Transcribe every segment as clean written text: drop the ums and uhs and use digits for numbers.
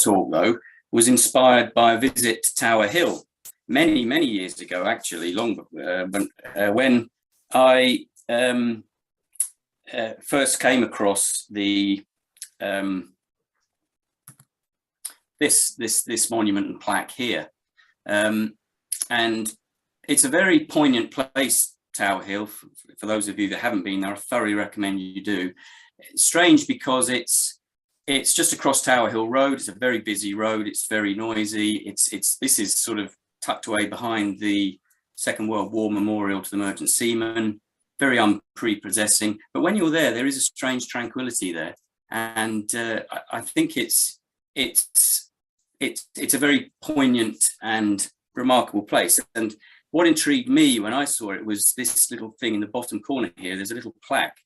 talk, though, was inspired by a visit to Tower Hill many years ago, actually, when I first came across the this monument and plaque here, and it's a very poignant place, Tower Hill. For those of you that haven't been there, I thoroughly recommend you do. It's strange because it's just across Tower Hill Road. It's a very busy road. It's very noisy. This is sort of tucked away behind the Second World War memorial to the merchant seamen. Very unprepossessing. But when you're there is a strange tranquility there, and I think it's a very poignant and remarkable place. And what intrigued me when I saw it was this little thing in the bottom corner here. There's a little plaque.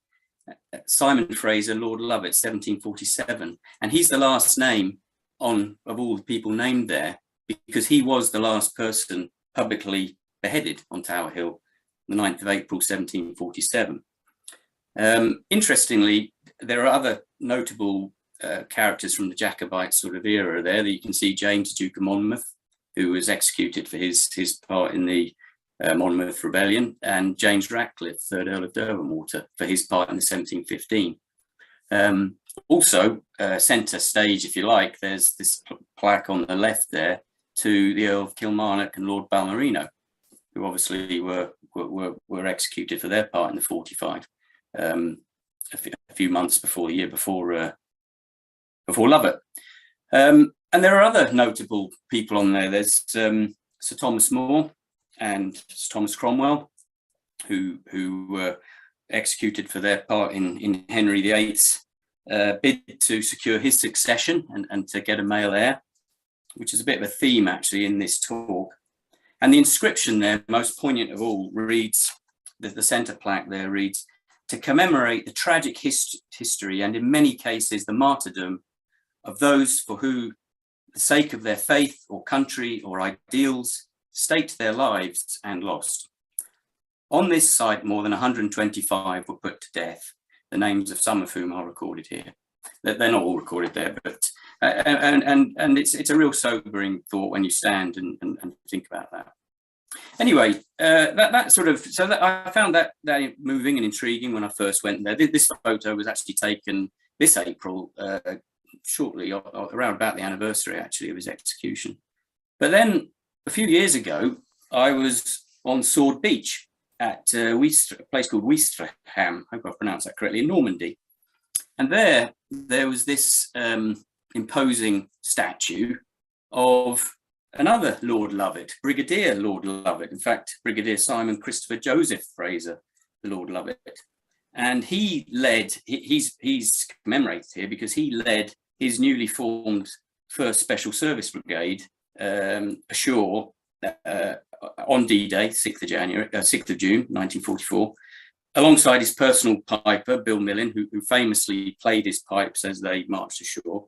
Simon Fraser, Lord Lovat, 1747, and he's the last name of all the people named there, because he was the last person publicly beheaded on Tower Hill, the 9th of April 1747. Interestingly, there are other notable characters from the Jacobite sort of era there. That you can see James, Duke of Monmouth, who was executed for his part in the Monmouth Rebellion, and James Ratcliffe, 3rd Earl of Derwentwater, for his part in the 1715. Also, centre stage, if you like, there's this plaque on the left there to the Earl of Kilmarnock and Lord Balmerino, who obviously were executed for their part in the 45, a few months before the year before Lovat. And there are other notable people on there. There's Sir Thomas More and Sir Thomas Cromwell, who were executed for their part in Henry VIII's bid to secure his succession and to get a male heir, which is a bit of a theme actually in this talk. And the inscription there, most poignant of all, reads, the centre plaque there reads, "To commemorate the tragic history and in many cases the martyrdom of those for who the sake of their faith or country or ideals staked their lives and lost. On this site, more than 125 were put to death, the names of some of whom are recorded here." They're not all recorded there, but and it's a real sobering thought when you stand and think about that. Anyway, that sort of, so that I found that moving and intriguing when I first went there. This photo was actually taken this April, shortly around about the anniversary actually of his execution. But then a few years ago, I was on Sword Beach at a place called Ouistreham, I hope I pronounced that correctly, in Normandy. And there was this imposing statue of another Lord Lovat, Brigadier Lord Lovat. In fact, Brigadier Simon Christopher Joseph Fraser, the Lord Lovat. And he led, he's commemorated here because he led his newly formed 1st Special Service Brigade ashore on D-Day, 6th of June, 1944, alongside his personal piper, Bill Millen, who famously played his pipes as they marched ashore.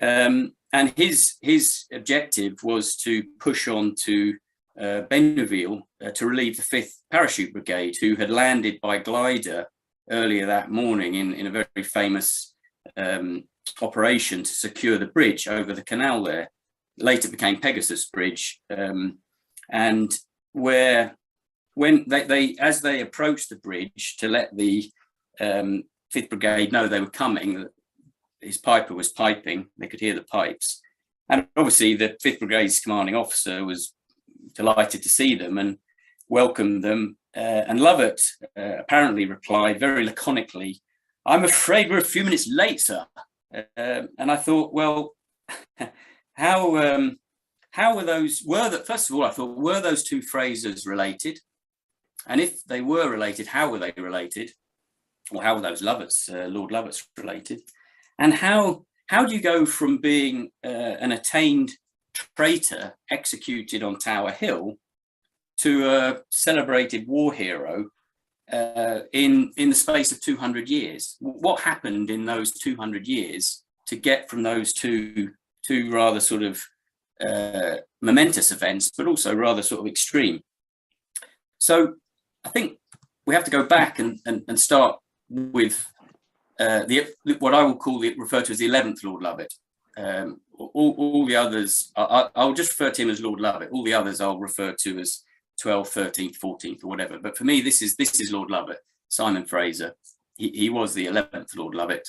And his objective was to push on to Benneville to relieve the 5th Parachute Brigade, who had landed by glider earlier that morning in a very famous operation to secure the bridge over the canal there. Later became Pegasus Bridge, and where when they as they approached the bridge to let the 5th Brigade know they were coming, his piper was piping, they could hear the pipes. And obviously the 5th Brigade's commanding officer was delighted to see them and welcomed them. And Lovat apparently replied very laconically, "I'm afraid we're a few minutes late, sir." And I thought, well, how were those, first of all, I thought, were those two Frasers related? And if they were related, how were they related? Or how were those Lovats, Lord Lovats, related? And how do you go from being an attained traitor executed on Tower Hill to a celebrated war hero in the space of 200 years? What happened in those 200 years to get from those two rather sort of momentous events, but also rather sort of extreme? So I think we have to go back and start with what I will refer to as the 11th Lord Lovat, all the others, I'll just refer to him as Lord Lovat. All the others I'll refer to as 12th, 13th, 14th, or whatever. But for me, this is Lord Lovat, Simon Fraser. He was the 11th Lord Lovat,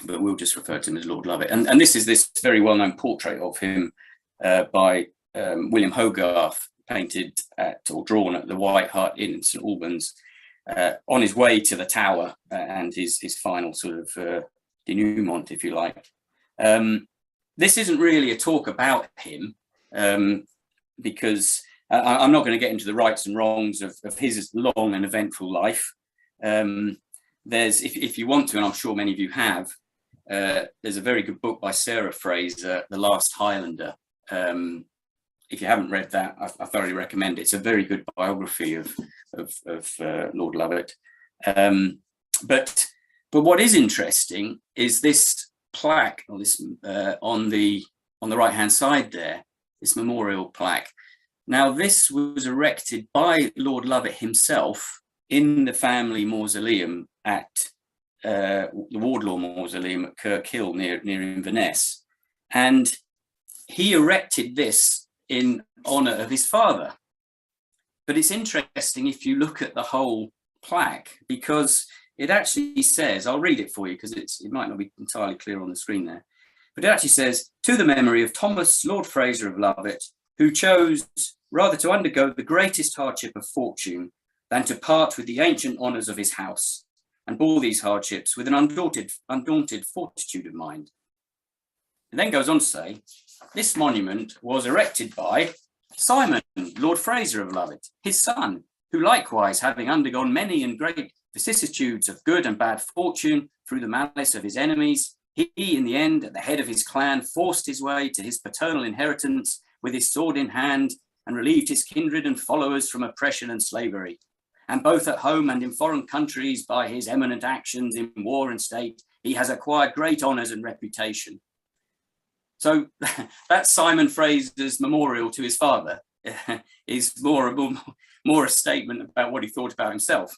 but we'll just refer to him as Lord Lovat. And this is this very well-known portrait of him by William Hogarth, painted at or drawn at the White Hart Inn in St Albans, on his way to the Tower and his final sort of denouement, if you like. This isn't really a talk about him, because I'm not going to get into the rights and wrongs of his long and eventful life. There's, if you want to, and I'm sure many of you have, there's a very good book by Sarah Fraser, The Last Highlander. If you haven't read that, I thoroughly recommend it. It's a very good biography of Lord Lovat. But what is interesting is this plaque, or this on the right hand side there, this memorial plaque. Now, this was erected by Lord Lovat himself in the family mausoleum at the Wardlaw Mausoleum at Kirkhill near Inverness, and he erected this in honour of his father. But it's interesting if you look at the whole plaque, because it actually says, I'll read it for you because it might not be entirely clear on the screen there, but it actually says, to the memory of Thomas Lord Fraser of Lovat, who chose rather to undergo the greatest hardship of fortune than to part with the ancient honours of his house, and bore these hardships with an undaunted fortitude of mind. It then goes on to say, this monument was erected by Simon, Lord Fraser of Lovat, his son, who likewise, having undergone many and great vicissitudes of good and bad fortune through the malice of his enemies, he, in the end, at the head of his clan, forced his way to his paternal inheritance with his sword in hand, and relieved his kindred and followers from oppression and slavery. And both at home and in foreign countries, by his eminent actions in war and state, he has acquired great honours and reputation. So that's Simon Fraser's memorial to his father. Is more a statement about what he thought about himself.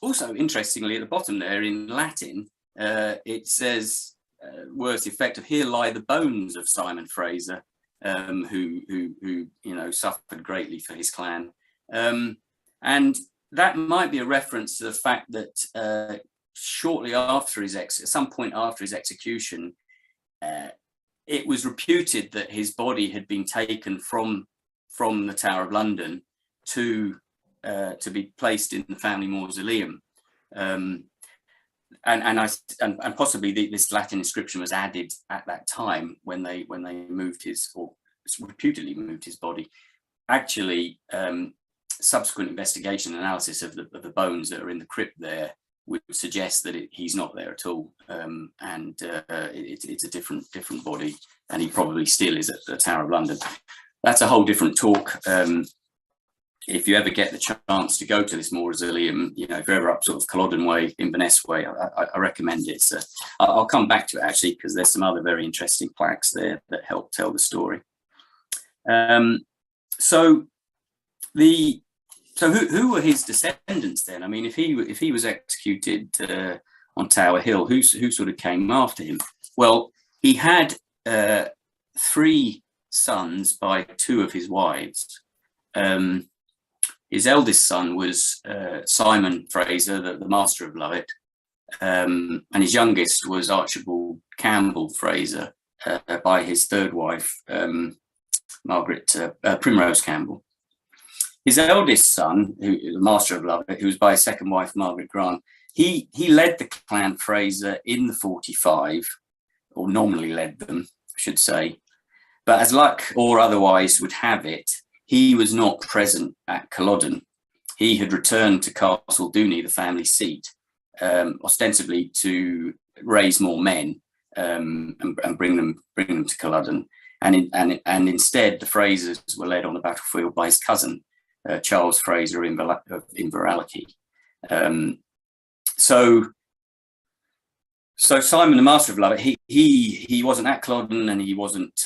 Also, interestingly, at the bottom there in Latin, it says words to the effect of, "Here lie the bones of Simon Fraser, who suffered greatly for his clan." And that might be a reference to the fact that shortly after at some point after his execution, it was reputed that his body had been taken from the Tower of London to be placed in the family mausoleum, and possibly this Latin inscription was added at that time when they moved his, or reputedly moved his body. Actually, subsequent investigation and analysis of the bones that are in the crypt there would suggest that he's not there at all, and it's a different body, and he probably still is at the Tower of London. That's a whole different talk. If you ever get the chance to go to this mausoleum, if you're ever up sort of Culloden way, Inverness way, I recommend it. So I'll come back to it actually, because there's some other very interesting plaques there that help tell the story. So who were his descendants then? I mean, if he was executed on Tower Hill, who sort of came after him? Well, he had 3 sons by 2 of his wives. His eldest son was Simon Fraser, the Master of Lovat, and his youngest was Archibald Campbell Fraser by his 3rd wife, Margaret Primrose Campbell. His eldest son, the Master of Lovat, who was by his 2nd wife, Margaret Grant, he led the Clan Fraser in the 45, or nominally led them, I should say. But as luck or otherwise would have it, he was not present at Culloden. He had returned to Castle Dooney, the family seat, ostensibly to raise more men and bring them to Culloden. And instead, the Frasers were led on the battlefield by his cousin, Charles Fraser of Inverality. So Simon, the Master of Lovat, he wasn't at Culloden, and he wasn't.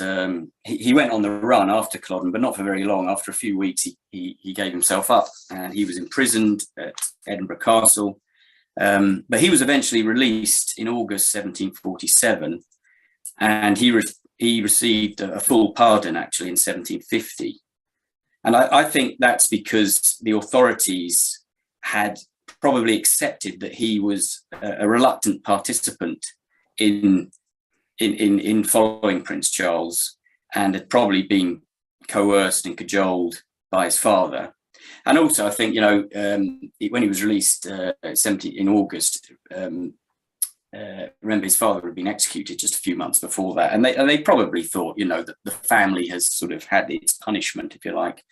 He went on the run after Culloden, but not for very long. After a few weeks, he gave himself up, and he was imprisoned at Edinburgh Castle. But he was eventually released in August 1747, and he received a full pardon actually in 1750. And I think that's because the authorities had probably accepted that he was a reluctant participant in following Prince Charles, and had probably been coerced and cajoled by his father. And also, I think, when he was released in August, remember his father had been executed just a few months before that, and they probably thought, that the family has sort of had its punishment, if you like.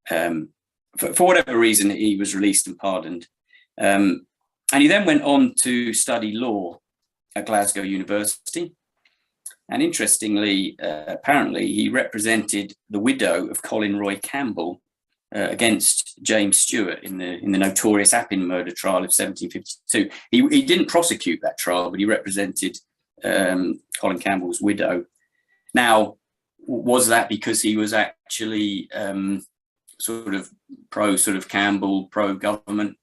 For whatever reason, he was released and pardoned, and he then went on to study law at Glasgow University. And interestingly, apparently, he represented the widow of Colin Roy Campbell against James Stewart in the notorious Appin murder trial of 1752. He didn't prosecute that trial, but he represented Colin Campbell's widow. Now, was that because he was actually sort of pro Campbell, pro government,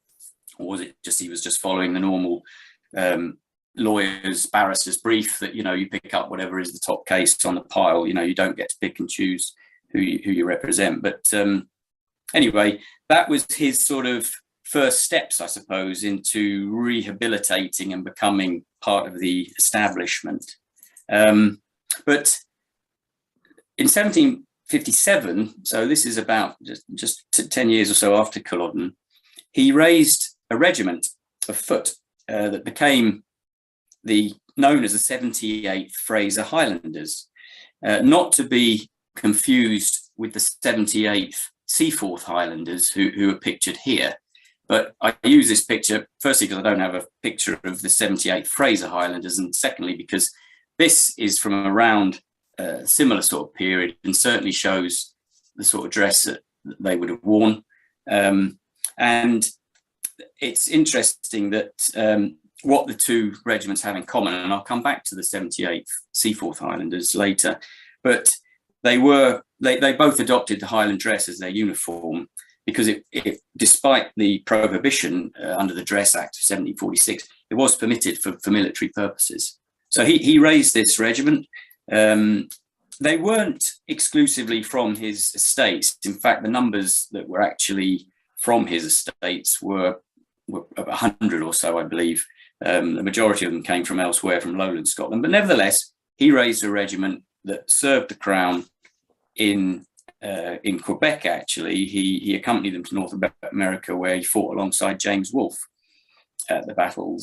or was it just he was just following the normal lawyers, barristers brief that you pick up whatever is the top case on the pile? You don't get to pick and choose who you represent. But anyway, that was his sort of first steps, I suppose, into rehabilitating and becoming part of the establishment. But in 1757, so this is about just 10 years or so after Culloden, he raised a regiment of foot that became known as the 78th Fraser Highlanders, not to be confused with the 78th Seaforth Highlanders who are pictured here. But I use this picture firstly because I don't have a picture of the 78th Fraser Highlanders, and secondly because this is from around a similar sort of period and certainly shows the sort of dress that they would have worn. And it's interesting that what the two regiments have in common, and I'll come back to the 78th Seaforth Highlanders later, but they both adopted the Highland dress as their uniform because despite the prohibition under the Dress Act of 1746, it was permitted for military purposes. So he raised this regiment. They weren't exclusively from his estates. In fact, the numbers that were actually from his estates were 100 or so, I believe. The majority of them came from elsewhere, from lowland Scotland. But nevertheless, he raised a regiment that served the crown in Quebec. Actually, he accompanied them to North America, where he fought alongside James Wolfe at the Battle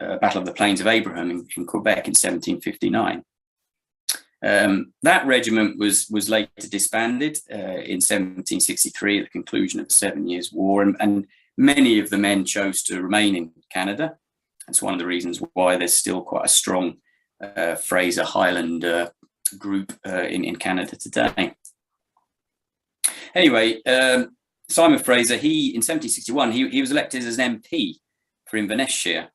of the Plains of Abraham in Quebec in 1759. That regiment was later disbanded in 1763 at the conclusion of the 7 Years' War, and many of the men chose to remain in Canada. That's one of the reasons why there's still quite a strong Fraser Highlander group in Canada today. Anyway, Simon Fraser, in 1761, he was elected as an MP for Inverness-shire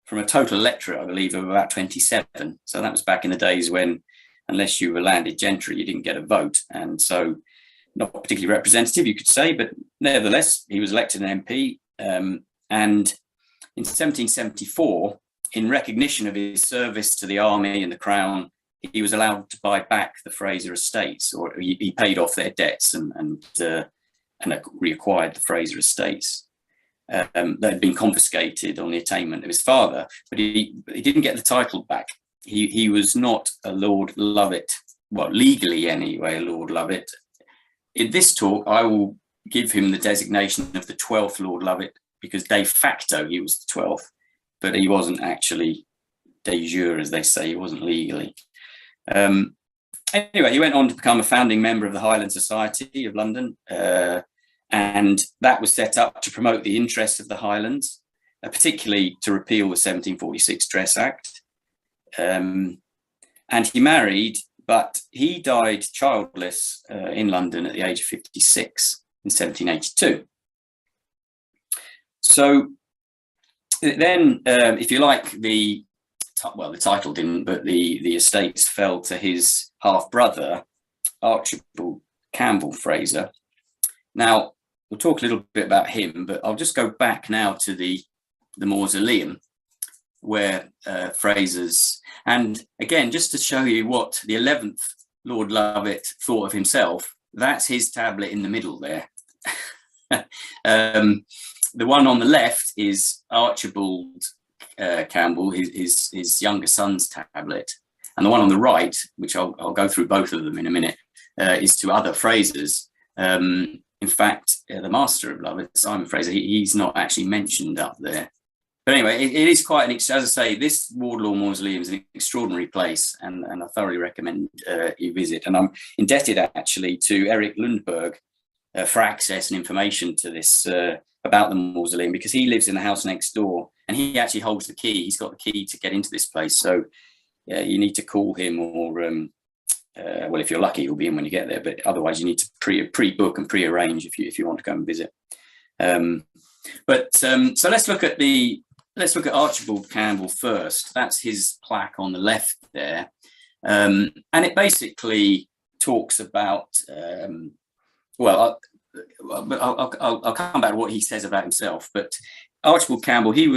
from a total electorate, I believe, of about 27. So that was back in the days when, unless you were landed gentry, you didn't get a vote. And so not particularly representative, you could say, but nevertheless, he was elected an MP. And in 1774, in recognition of his service to the army and the crown, he was allowed to buy back the Fraser estates, or he paid off their debts and reacquired the Fraser estates that had been confiscated on the attainment of his father. But he didn't get the title back. He was not a Lord Lovat, well, legally anyway, a Lord Lovat. In this talk, I will give him the designation of the 12th Lord Lovat, because de facto he was the 12th, but he wasn't actually de jure, as they say. He wasn't legally. Anyway, he went on to become a founding member of the Highland Society of London, and that was set up to promote the interests of the Highlands, particularly to repeal the 1746 Dress Act. And he married, but he died childless in London at the age of 56 in 1782. So then, if you like, the title didn't, but the estates fell to his half-brother, Archibald Campbell Fraser. Now, we'll talk a little bit about him, but I'll just go back now to the mausoleum. where Fraser's, and again, just to show you what the 11th Lord Lovat thought of himself, that's his tablet in the middle there. The one on the left is Archibald Campbell, his younger son's tablet. And the one on the right, which I'll go through both of them in a minute, is to other Frasers. In fact, the master of Lovat, Simon Fraser, he's not actually mentioned up there. But anyway, it is quite an, as I say, this Wardlaw Mausoleum is an extraordinary place, and I thoroughly recommend you visit. And I'm indebted actually to Eric Lundberg for access and information to this about the mausoleum, because he lives in the house next door and he actually holds the key. He's got the key to get into this place. So you need to call him, or well, if you're lucky, he'll be in when you get there. But otherwise, you need to pre-book and pre-arrange if you want to go and visit. So let's look at Archibald Campbell first. That's his plaque on the left there, and it basically talks about. Well, I'll come back to what he says about himself. But Archibald Campbell, he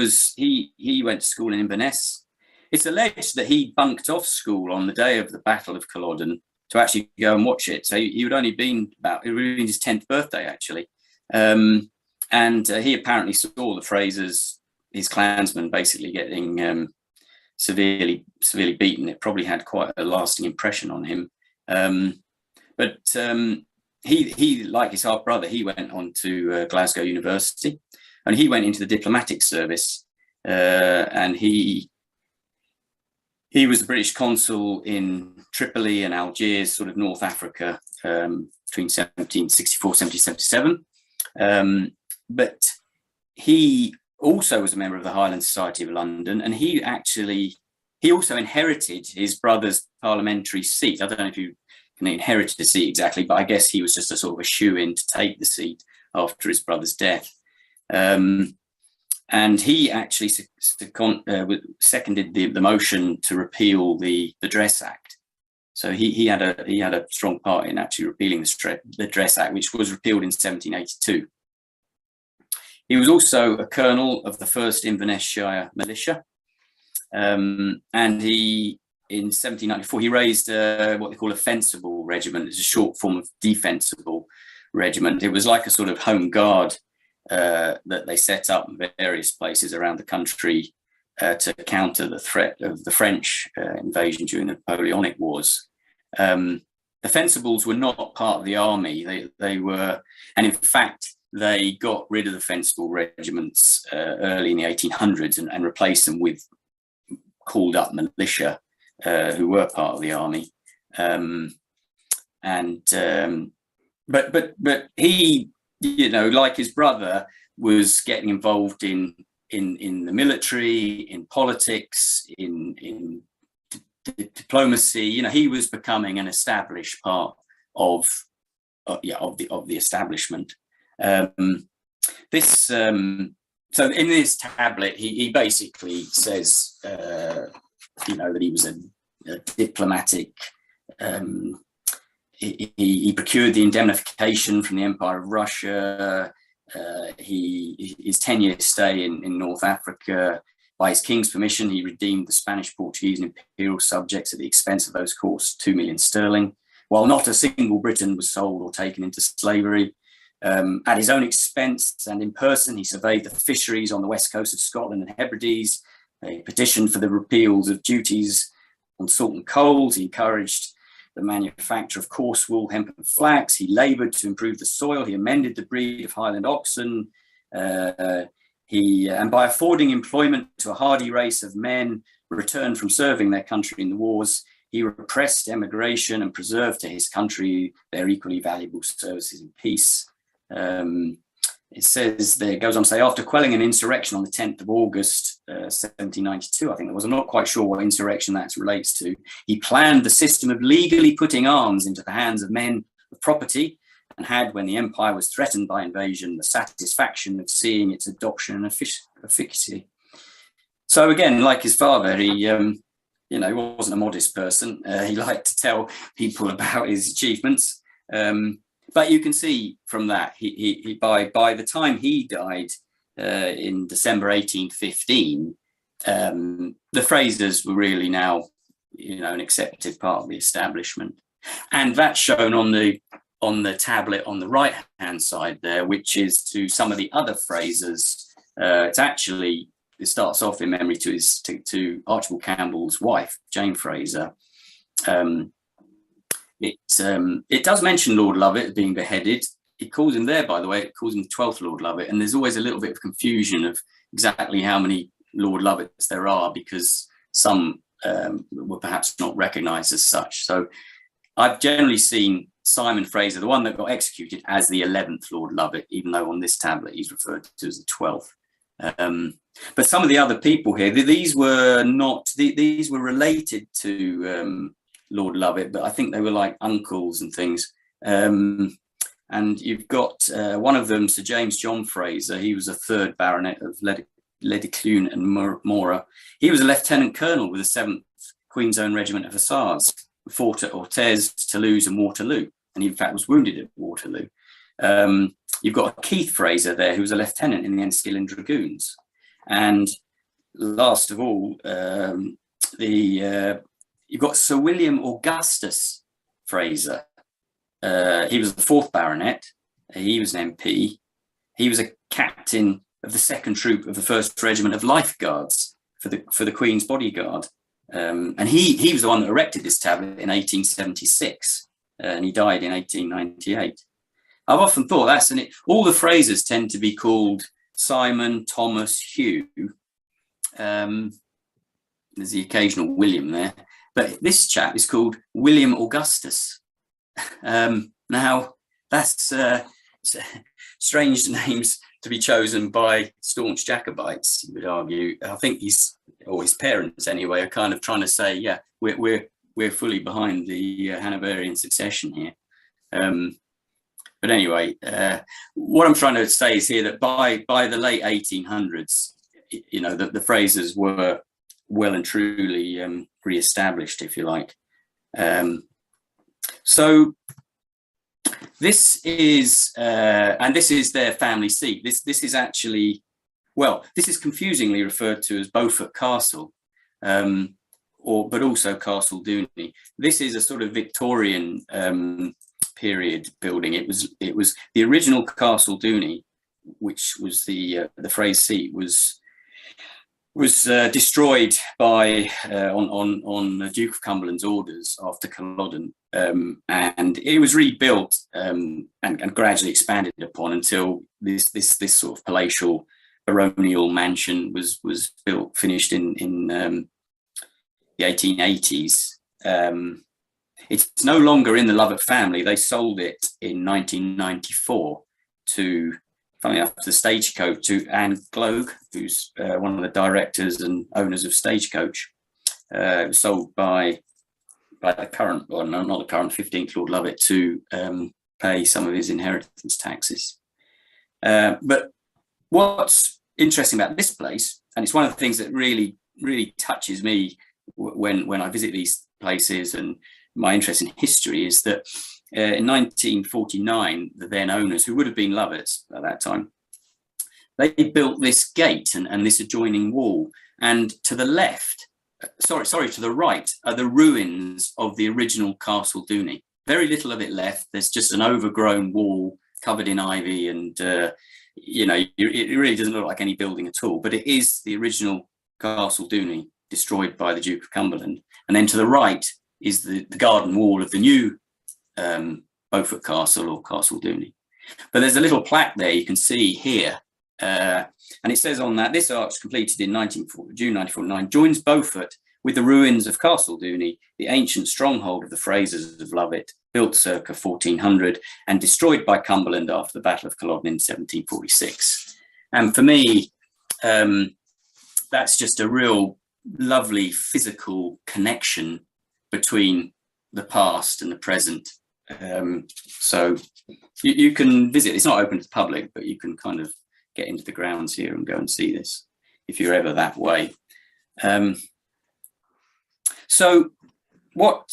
went to school in Inverness. It's alleged that he bunked off school on the day of the Battle of Culloden to actually go and watch it. So he would only been it would have been his 10th birthday actually, and he apparently saw the Frasers, his clansmen, basically getting severely beaten. It probably had quite a lasting impression on him. He, like his half brother, he went on to Glasgow University, and he went into the diplomatic service, and he was the British consul in Tripoli and Algiers, sort of North Africa, between 1764 1777. But he also was a member of the Highland Society of London, and he also inherited his brother's parliamentary seat. I don't know if you can inherit the seat exactly, but I guess he was just a sort of a shoe-in to take the seat after his brother's death. And he actually seconded the motion to repeal the Dress Act. So he had a strong part in actually repealing the Dress Act, which was repealed in 1782. He was also a colonel of the 1st Inverness Shire Militia, and in 1794 he raised what they call a Fencible regiment. It's a short form of defensible regiment. It was like a sort of home guard that they set up in various places around the country to counter the threat of the French invasion during the Napoleonic Wars. The Fencibles were not part of the army. They were, and in fact, they got rid of the Fencible regiments early in the 1800s and replaced them with called up militia who were part of the army. But he, you know, like his brother, was getting involved in the military, in politics, in diplomacy. You know, he was becoming an established part of the establishment. So in this tablet, he basically says, you know, that he was a diplomatic. He procured the indemnification from the Empire of Russia. His 10-year stay in North Africa, by his king's permission, he redeemed the Spanish, Portuguese, and imperial subjects at the expense of those costs, 2 million sterling, while not a single Briton was sold or taken into slavery. At his own expense and in person, he surveyed the fisheries on the west coast of Scotland and Hebrides. He petitioned for the repeals of duties on salt and coals. He encouraged the manufacture of coarse wool, hemp, and flax. He laboured to improve the soil. He amended the breed of Highland oxen. And by affording employment to a hardy race of men returned from serving their country in the wars, he repressed emigration and preserved to his country their equally valuable services in peace. It says there, goes on to say, after quelling an insurrection on the 10th of August, 1792, I think there was, I'm not quite sure what insurrection that relates to, he planned the system of legally putting arms into the hands of men of property, and had, when the empire was threatened by invasion, the satisfaction of seeing its adoption and efficacy. So again, like his father, he, you know, he wasn't a modest person. He liked to tell people about his achievements. But you can see from that, he by the time he died in December 1815, the Frasers were really now, an accepted part of the establishment, and that's shown on the tablet on the right hand side there, which is to some of the other Frasers. It starts off in memory to Archibald Campbell's wife, Jane Fraser. It does mention Lord Lovat being beheaded. It calls him there, by the way, it calls him the 12th Lord Lovat, and there's always a little bit of confusion of exactly how many Lord Lovats there are, because some were perhaps not recognised as such. So I've generally seen Simon Fraser, the one that got executed, as the 11th Lord Lovat, even though on this tablet he's referred to as the 12th. But some of the other people here, these were related to Lord Lovat, but I think they were like uncles and things. And you've got one of them, Sir James John Fraser. He was a 3rd Baronet of Lediclune and Mora. He was a lieutenant colonel with the 7th Queen's Own Regiment of Hussars, fought at Orthez, Toulouse and Waterloo, and he in fact was wounded at Waterloo. You've got Keith Fraser there, who was a lieutenant in the Enniskillen Dragoons. And last of all, you've got Sir William Augustus Fraser. He was the 4th Baronet. He was an MP. He was a captain of the 2nd Troop of the 1st Regiment of Life Guards for the Queen's Bodyguard. And he was the one that erected this tablet in 1876, and he died in 1898. I've often thought all the Frasers tend to be called Simon, Thomas, Hugh. There's the occasional William there, but this chap is called William Augustus. Now that's strange names to be chosen by staunch Jacobites, you would argue. I think his parents anyway are kind of trying to say, yeah, we're fully behind the Hanoverian succession here. But anyway, what I'm trying to say is here that by the late 1800s, the Frasers were well and truly re-established, if you like. So this is their family seat. This is actually, this is confusingly referred to as Beaufort Castle, but also Castle Dooney. This is a sort of Victorian period building. It was the original Castle Dooney, which was the Fraser seat, was destroyed by on the Duke of Cumberland's orders after Culloden, and it was rebuilt and gradually expanded upon until this sort of palatial baronial mansion was finished in the 1880s. It's no longer in the Lovat family. They sold it in 1994 to, funny enough, the Stagecoach, to Anne Gloag, who's one of the directors and owners of Stagecoach. It was sold by the current, well, no, not the current 15th Lord Lovat, to pay some of his inheritance taxes. But what's interesting about this place, and it's one of the things that really, really touches me when I visit these places and my interest in history, is that in 1949, the then owners, who would have been Lovats at that time, they built this gate and this adjoining wall. And to the left, to the right, are the ruins of the original Castle Dooney. Very little of it left. There's just an overgrown wall covered in ivy, and it really doesn't look like any building at all. But it is the original Castle Dooney, destroyed by the Duke of Cumberland. And then to the right is the garden wall of the new Beaufort Castle, or Castle Dooney. But there's a little plaque there you can see here, and it says on that, this arch, completed in June 1949, joins Beaufort with the ruins of Castle Dooney, the ancient stronghold of the Frasers of Lovat, built circa 1400 and destroyed by Cumberland after the Battle of Culloden in 1746. And for me, that's just a real lovely physical connection between the past and the present. So you can visit. It's not open to the public, but you can kind of get into the grounds here and go and see this if you're ever that way. So what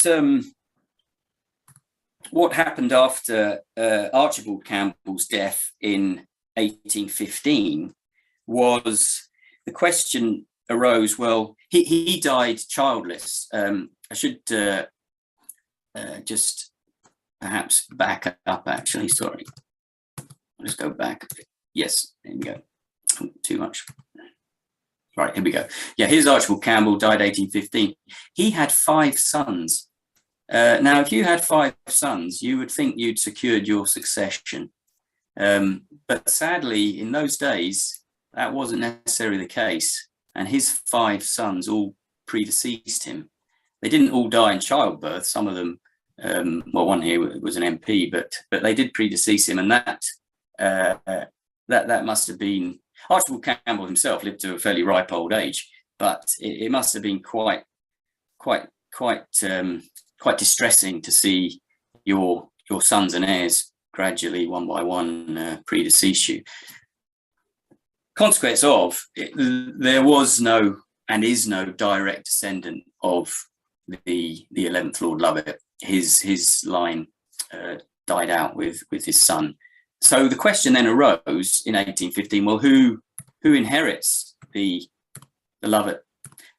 happened after Archibald Campbell's death in 1815 was the question arose, well, he died childless. I should just perhaps back up, actually, sorry. I'll just go back a bit. Yes, there we go. Too much. Right, here we go. Yeah, here's Archibald Campbell, died 1815. He had 5 sons. Now, if you had 5 sons, you would think you'd secured your succession. But sadly, in those days, that wasn't necessarily the case. And his 5 sons all predeceased him. They didn't all die in childbirth. Some of them, well, one here was an MP, but they did predecease him. And that must have been, Archibald Campbell himself lived to a fairly ripe old age, but it must have been quite distressing to see your sons and heirs gradually, one by one, predecease you. Consequence of there was no and is no direct descendant of the 11th Lord Lovat. His line died out with his son. So the question then arose in 1815, well, who inherits the Lovat?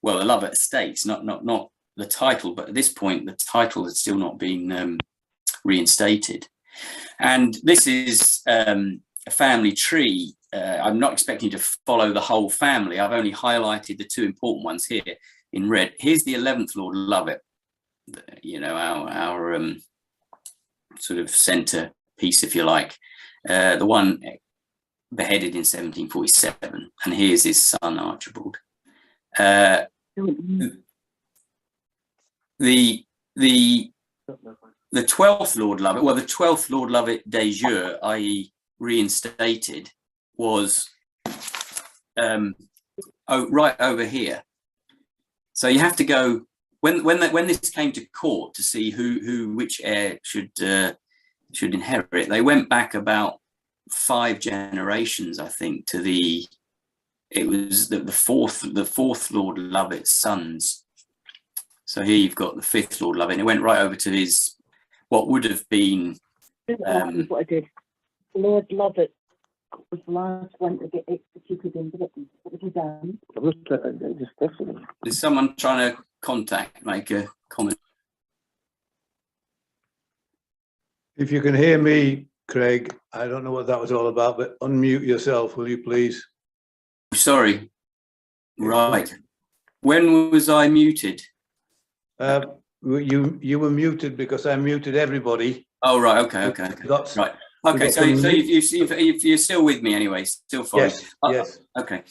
Well, the Lovat estates, not the title, but at this point the title had still not been reinstated. And this is a family tree. I'm not expecting you to follow the whole family. I've only highlighted the 2 important ones here in red. Here's the 11th Lord Lovat, you know, our sort of centre piece, if you like. The one beheaded in 1747, and here's his son Archibald. The 12th Lord Lovat, well, the 12th Lord Lovat de jure, i.e. reinstated, was right over here. So you have to go when this came to court to see which heir should inherit. They went back about 5 generations, I think, to the fourth Lord Lovat's sons. So here you've got the 5th Lord Lovat, and it went right over to his what would have been. What I did. Lord Lovat was the last one to get executed in Britain. What have you done? Is someone trying to make a comment? If you can hear me, Craig, I don't know what that was all about, but unmute yourself, will you please? Sorry. Right. When was I muted? You were muted because I muted everybody. Oh, right. Okay. Right. Okay. So you're still with me anyway. Still fine. Yes. Yes. Okay.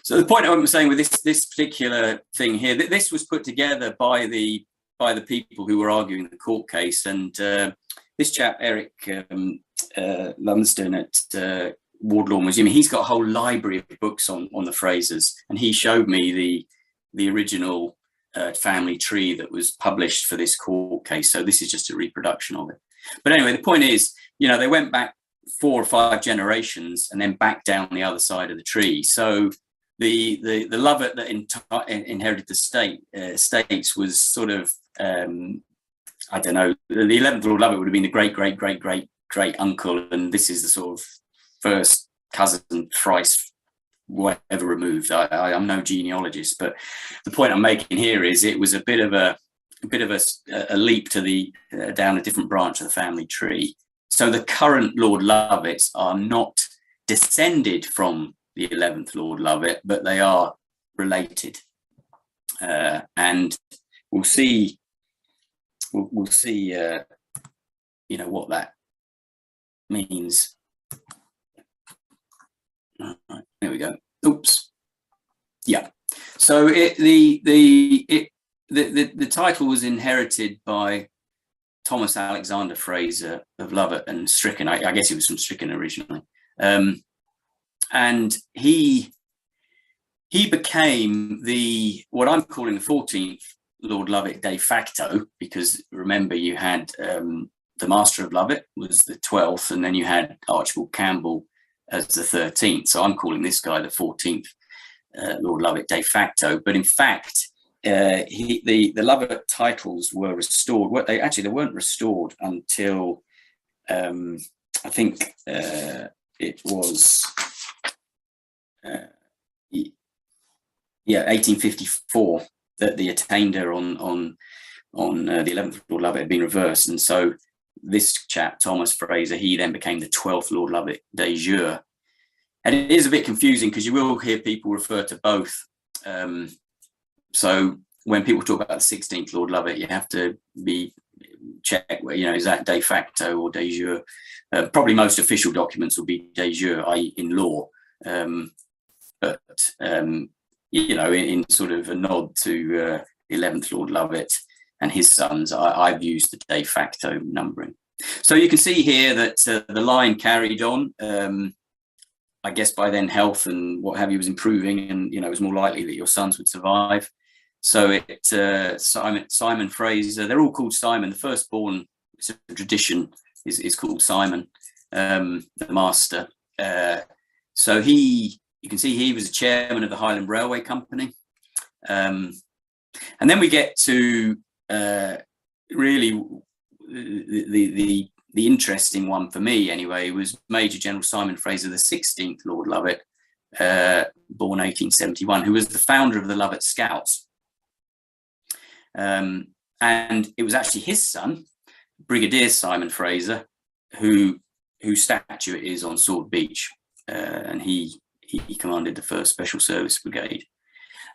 So the point I'm saying with this particular thing here, this was put together by the people who were arguing the court case, and this chap Eric Lumsden at Wardlaw Museum, he's got a whole library of books on the Frasers, and he showed me the original family tree that was published for this court case. So this is just a reproduction of it. But anyway, the point is, you know, they went back 4 or 5 generations and then back down the other side of the tree. So the Lovat that inherited the states was sort of I don't know. The 11th Lord Lovat would have been the great uncle, and this is the sort of first cousin thrice whatever removed. I'm no genealogist, but the point I'm making here is it was a bit of a leap to the down a different branch of the family tree. So the current Lord Lovats are not descended from the 11th Lord Lovat, but they are related, and we'll see. We'll see, you know, what that means. All right, there we go. Oops. Yeah. So the title was inherited by Thomas Alexander Fraser of Lovat and Stricken. I guess he was from Stricken originally, and he became what I'm calling the 14th Lord Lovat de facto, because remember you had the Master of Lovat was the 12th, and then you had Archibald Campbell as the 13th. So I'm calling this guy the 14th Lord Lovat de facto. But in fact, the Lovat titles were restored. They weren't restored until I think it was Yeah, 1854, that the attainder on the 11th Lord Lovat had been reversed, and so this chap Thomas Fraser, he then became the 12th Lord Lovat de jure. And it is a bit confusing because you will hear people refer to both. So when people talk about the 16th Lord Lovat, you have to check, is that de facto or de jure? Probably most official documents will be de jure, i.e. in law. But in sort of a nod to 11th Lord Lovat and his sons, I've used the de facto numbering. So you can see here that the line carried on. I guess by then health and what have you was improving, and it was more likely that your sons would survive. So Simon Fraser, they're all called Simon. The firstborn, it's a tradition, is called Simon, the master. So you can see he was the chairman of the Highland Railway Company. And then we get to really the interesting one for me anyway, was Major General Simon Fraser, the 16th Lord Lovat, born 1871, who was the founder of the Lovat Scouts. And it was actually his son, Brigadier Simon Fraser, whose statue it is on Sword Beach. And he commanded the 1st Special Service Brigade.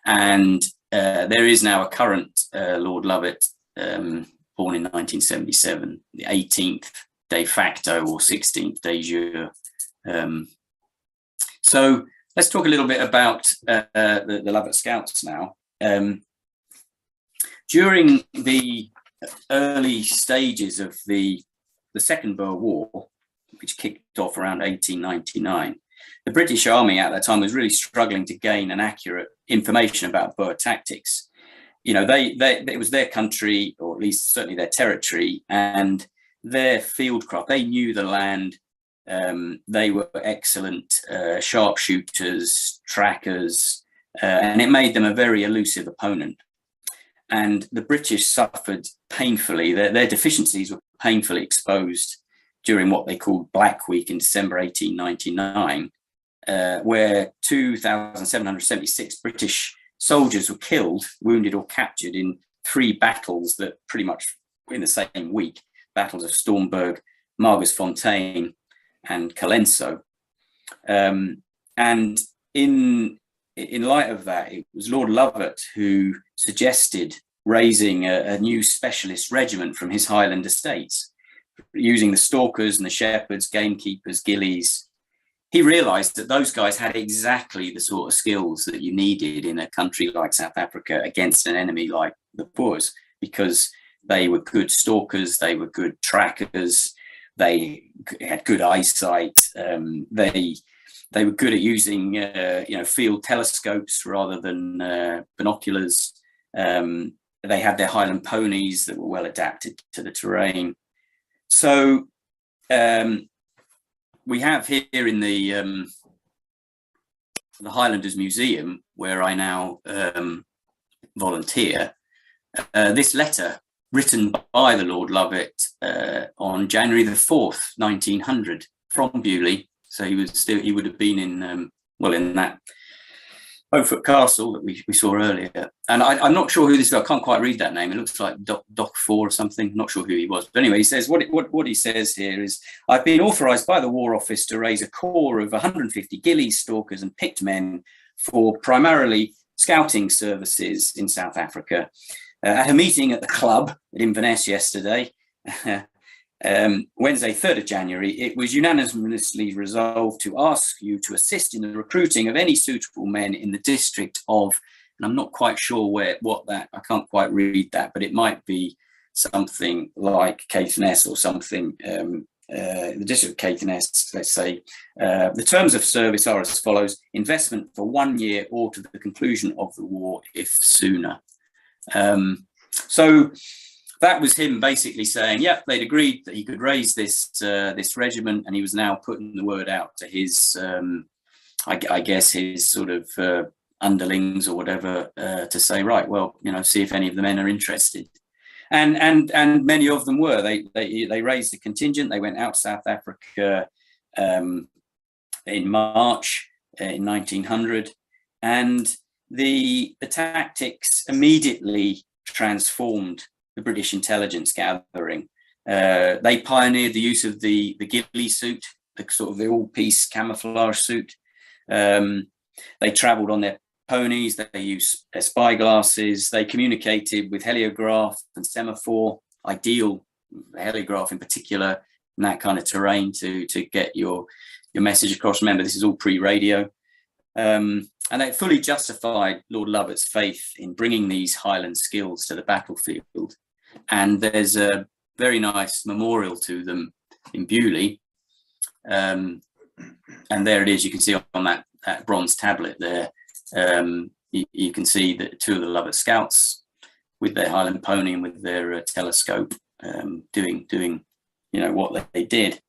And there is now a current Lord Lovat, born in 1977, the 18th de facto or 16th de jure. So let's talk a little bit about the Lovat Scouts now. During the early stages of the Second Boer War, which kicked off around 1899, the British Army at that time was really struggling to gain an accurate information about Boer tactics. It was their country, or at least certainly their territory, and their fieldcraft. They knew the land. They were excellent sharpshooters, trackers, and it made them a very elusive opponent. And the British suffered painfully. Their deficiencies were painfully exposed during what they called Black Week in December 1899, where 2,776 British soldiers were killed, wounded or captured in 3 battles that pretty much in the same week, battles of Stormberg, Margersfontein and Colenso. And in light of that, it was Lord Lovat who suggested raising a new specialist regiment from his Highland estates, using the stalkers and the shepherds, gamekeepers, gillies. He realized that those guys had exactly the sort of skills that you needed in a country like South Africa against an enemy like the Boers, because they were good stalkers, they were good trackers, they had good eyesight, they were good at using field telescopes rather than binoculars. They had their Highland ponies that were well adapted to the terrain. So we have here in the Highlanders Museum, where I now volunteer, this letter written by the Lord Lovat on January the 4th, 1900, from Beaulieu. So he would have been in that Beaufort Castle that we saw earlier. And I'm not sure who this is. I can't quite read that name. It looks like Doc 4 or something. Not sure who he was. But anyway, he says what he says here is, I've been authorised by the War Office to raise a corps of 150 gillies, stalkers and picked men for primarily scouting services in South Africa. At a meeting at the club at Inverness yesterday, Wednesday, 3rd of January, it was unanimously resolved to ask you to assist in the recruiting of any suitable men in the district of, and I'm not quite sure I can't quite read that, but it might be something like Caithness or something, the district of Caithness, let's say. The terms of service are as follows: investment for 1 year or to the conclusion of the war, if sooner. So that was him basically saying, yeah, they'd agreed that he could raise this regiment, and he was now putting the word out to his, I guess, his sort of underlings or whatever, to say, right, well, see if any of the men are interested. And many of them were. They raised a contingent. They went out to South Africa in March in 1900, and the tactics immediately transformed the British intelligence gathering. They pioneered the use of the ghillie suit, the sort of the all-piece camouflage suit. They travelled on their ponies, they used their spy glasses, they communicated with heliograph and semaphore, ideal heliograph in particular, in that kind of terrain to get your message across. Remember, this is all pre-radio. And they fully justified Lord Lovat's faith in bringing these Highland skills to the battlefield. And there's a very nice memorial to them in Bewley. And there it is, you can see on that bronze tablet there, you can see that two of the Lovat Scouts with their Highland pony and with their telescope doing what they did.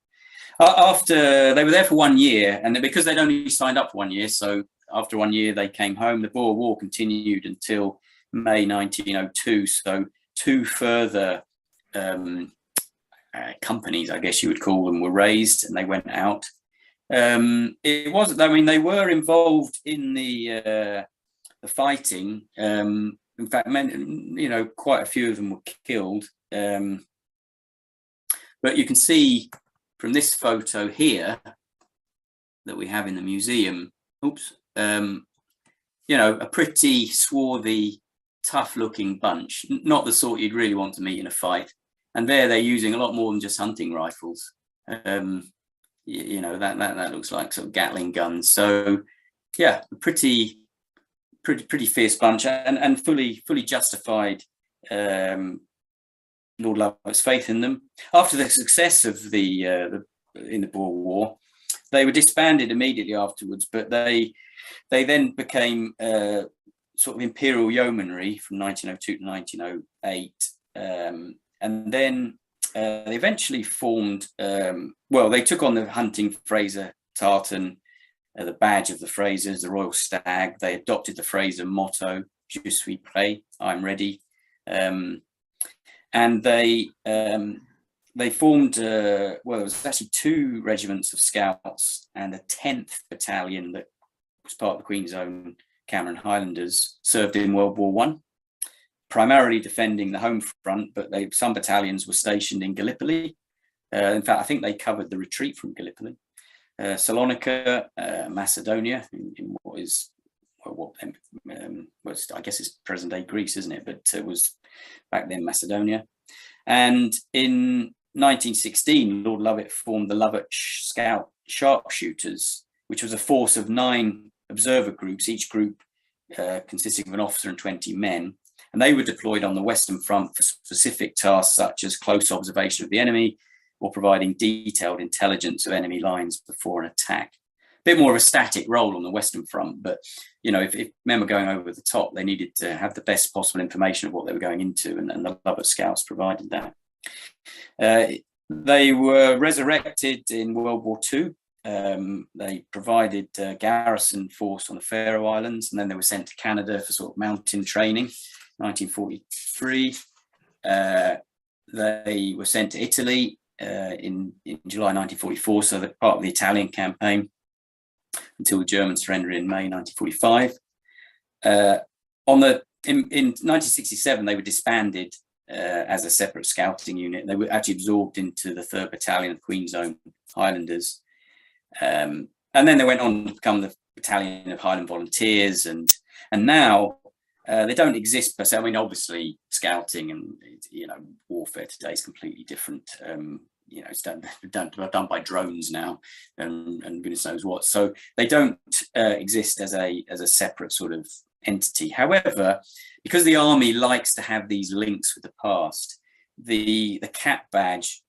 After they were there for 1 year, and because they'd only signed up for 1 year, so after 1 year they came home. The Boer War continued until May 1902, so two further companies, I guess you would call them, were raised, and they went out. It wasn't, I mean, they were involved in the fighting. In fact, quite a few of them were killed. But you can see from this photo here that we have in the museum, a pretty swarthy, tough-looking bunch, not the sort you'd really want to meet in a fight. And there they're using a lot more than just hunting rifles. That looks like sort of Gatling guns. So yeah, a pretty fierce bunch, and fully justified Lord Lovat's faith in them. After the success of in the Boer War, they were disbanded immediately afterwards, but they then became sort of Imperial Yeomanry from 1902 to 1908, and then they eventually formed. They took on the hunting Fraser tartan, the badge of the Frasers, the Royal Stag. They adopted the Fraser motto, "Je suis prêt," I'm ready. And they formed, it was actually 2 regiments of scouts and a 10th battalion that was part of the Queen's Own Cameron Highlanders, served in World War I, primarily defending the home front, but some battalions were stationed in Gallipoli. In fact, I think they covered the retreat from Gallipoli. Salonika, Macedonia, in what is, I guess it's present-day Greece, isn't it? But it was back then Macedonia. And in 1916, Lord Lovat formed the Lovat Scout Sharpshooters, which was a force of 9 observer groups, each group consisting of an officer and 20 men. And they were deployed on the Western Front for specific tasks such as close observation of the enemy or providing detailed intelligence of enemy lines before an attack. A bit more of a static role on the Western Front, but if men were going over the top, they needed to have the best possible information of what they were going into, and the Lovat Scouts provided that. They were resurrected in World War II. They provided garrison force on the Faroe Islands, and then they were sent to Canada for sort of mountain training. 1943, they were sent to Italy in July 1944, so they're part of the Italian campaign until the German surrender in May 1945. In 1967, they were disbanded as a separate scouting unit. They were actually absorbed into the 3rd Battalion of Queen's Own Highlanders. And then they went on to become the Battalion of Highland Volunteers, and now they don't exist per se. I mean, obviously, scouting and warfare today is completely different. It's done by drones now, and goodness knows what. So they don't exist as a separate sort of entity. However, because the army likes to have these links with the past, the cap badge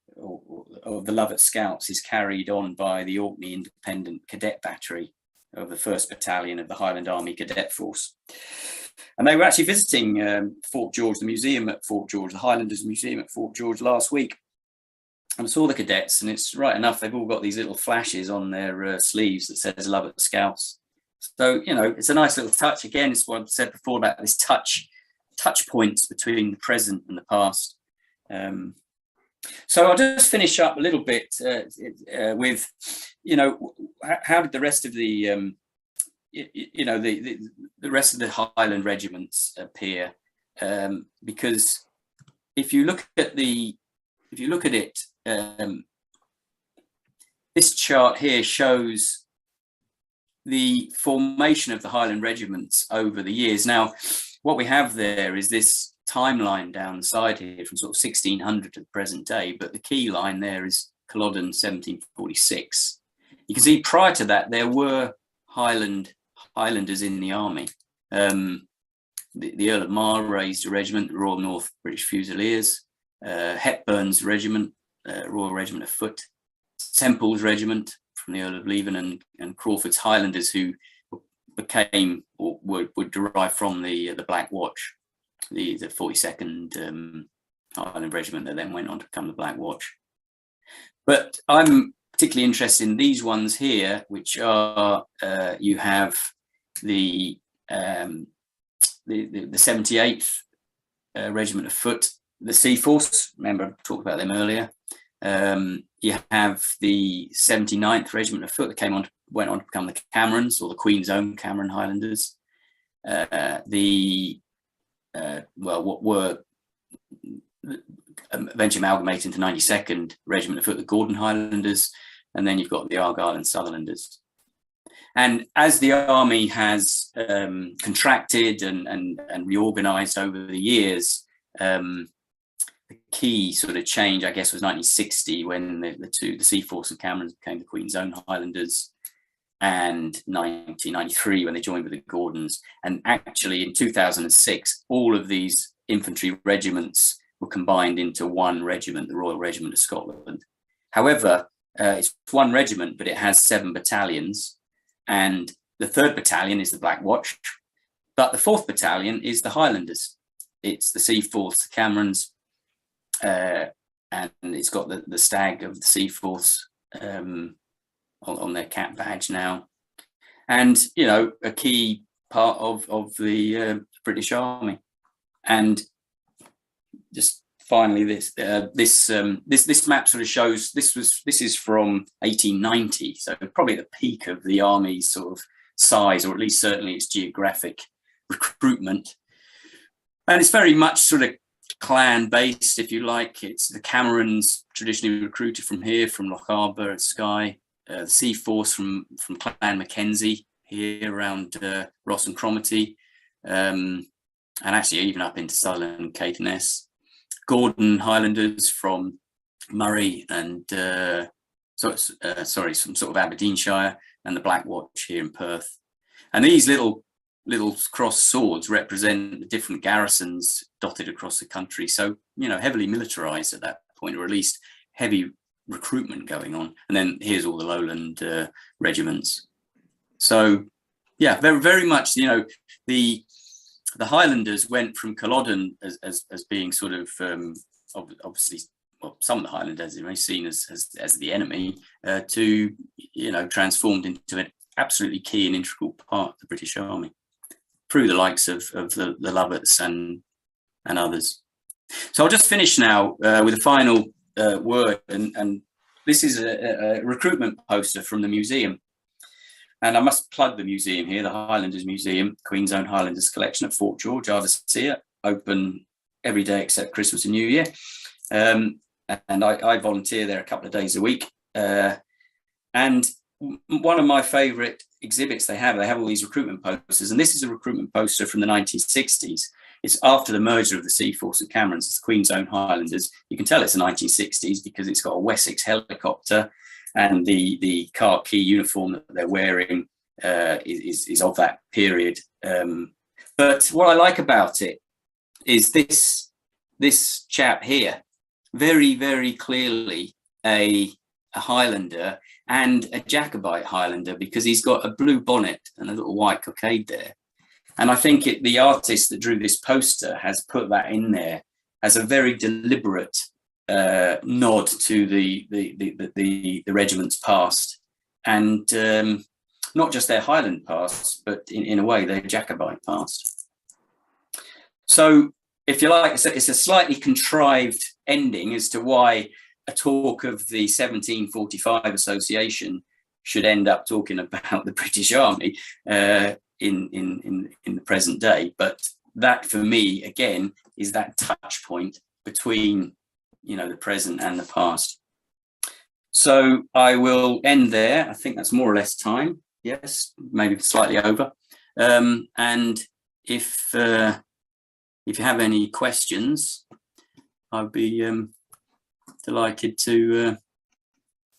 of the Lovat Scouts is carried on by the Orkney Independent Cadet Battery of the 1st Battalion of the Highland Army Cadet Force. And they were actually visiting Fort George, the museum at Fort George, the Highlanders Museum at Fort George last week. And I saw the cadets, and it's right enough, they've all got these little flashes on their sleeves that says Lovat Scouts. So, it's a nice little touch. Again, it's what I've said before about this touch points between the present and the past. So I'll just finish up a little bit with, how did the rest of the you know, the rest of the Highland regiments appear, because if you look at it, this chart here shows the formation of the Highland regiments over the years. Now, what we have there is this timeline down the side here from sort of 1600 to the present day, but the key line there is Culloden 1746. You can see prior to that there were Highlanders in the army. The Earl of Mar raised a regiment, the Royal North British Fusiliers, Hepburn's regiment, Royal Regiment of Foot, Temple's regiment from the Earl of Leven, and Crawford's Highlanders, who became or would derive from the Black Watch, the 42nd Highland regiment that then went on to become the Black Watch. But I'm particularly interested in these ones here, which are you have the 78th Regiment of Foot, the Sea Force. Remember, I talked about them earlier. You have the 79th Regiment of Foot that went on to become the Camerons, or the Queen's Own Cameron Highlanders. What were eventually amalgamated into 92nd Regiment of Foot, the Gordon Highlanders, and then you've got the Argyll and Sutherlanders. And as the army has contracted and reorganised over the years, the key sort of change, I guess, was 1960 when the Sea Force and Camerons became the Queen's Own Highlanders, and 1993 when they joined with the Gordons. And actually in 2006, all of these infantry regiments were combined into one regiment, the Royal Regiment of Scotland. However, it's one regiment, but it has 7 battalions. And the 3rd battalion is the Black Watch, but the 4th battalion is the Highlanders. It's the Sea Force, the Camerons, and it's got the stag of the Sea Force on their cap badge now. And, you know, a key part of the British Army. And just finally, this map sort of shows this is from 1890, so probably the peak of the army's sort of size, or at least certainly its geographic recruitment. And it's very much sort of clan based, if you like. It's the Camerons traditionally recruited from here, from Loch Arbour and Skye, the Sea Force from Clan Mackenzie here around Ross and Cromarty, and actually even up into Sutherland and Caithness. Gordon Highlanders from Murray and some sort of Aberdeenshire, and the Black Watch here in Perth. And these little cross swords represent the different garrisons dotted across the country. So, you know, heavily militarized at that point, or at least heavy recruitment going on. And then here's all the lowland regiments. So, yeah, very, very much, you know, the Highlanders went from Culloden as being sort of obviously, well, some of the Highlanders are seen as the enemy, to, you know, transformed into an absolutely key and integral part of the British Army through the likes of the Lovats and others. So I'll just finish now with a final word, and this is a recruitment poster from the museum. And I must plug the museum here, the Highlanders Museum, Queen's Own Highlanders collection at Fort George, Ardesseer, open every day except Christmas and New Year. And I volunteer there a couple of days a week. And one of my favourite exhibits they have all these recruitment posters. And this is a recruitment poster from the 1960s. It's after the merger of the Sea Force and Camerons, it's Queen's Own Highlanders. You can tell it's the 1960s because it's got a Wessex helicopter, and the khaki uniform that they're wearing is of that period. But what I like about it is this chap here, very, very clearly a Highlander and a Jacobite Highlander, because he's got a blue bonnet and a little white cockade there. And I think the artist that drew this poster has put that in there as a very deliberate nod to the regiment's past, and not just their Highland past, but in a way their Jacobite past. So, if you like, it's a slightly contrived ending as to why a talk of the 1745 association should end up talking about the British Army in the present day. But that, for me, again, is that touch point between, you know, the present and the past. So I will end there. I think that's more or less time. Yes, maybe slightly over. And if you have any questions, I'd be delighted to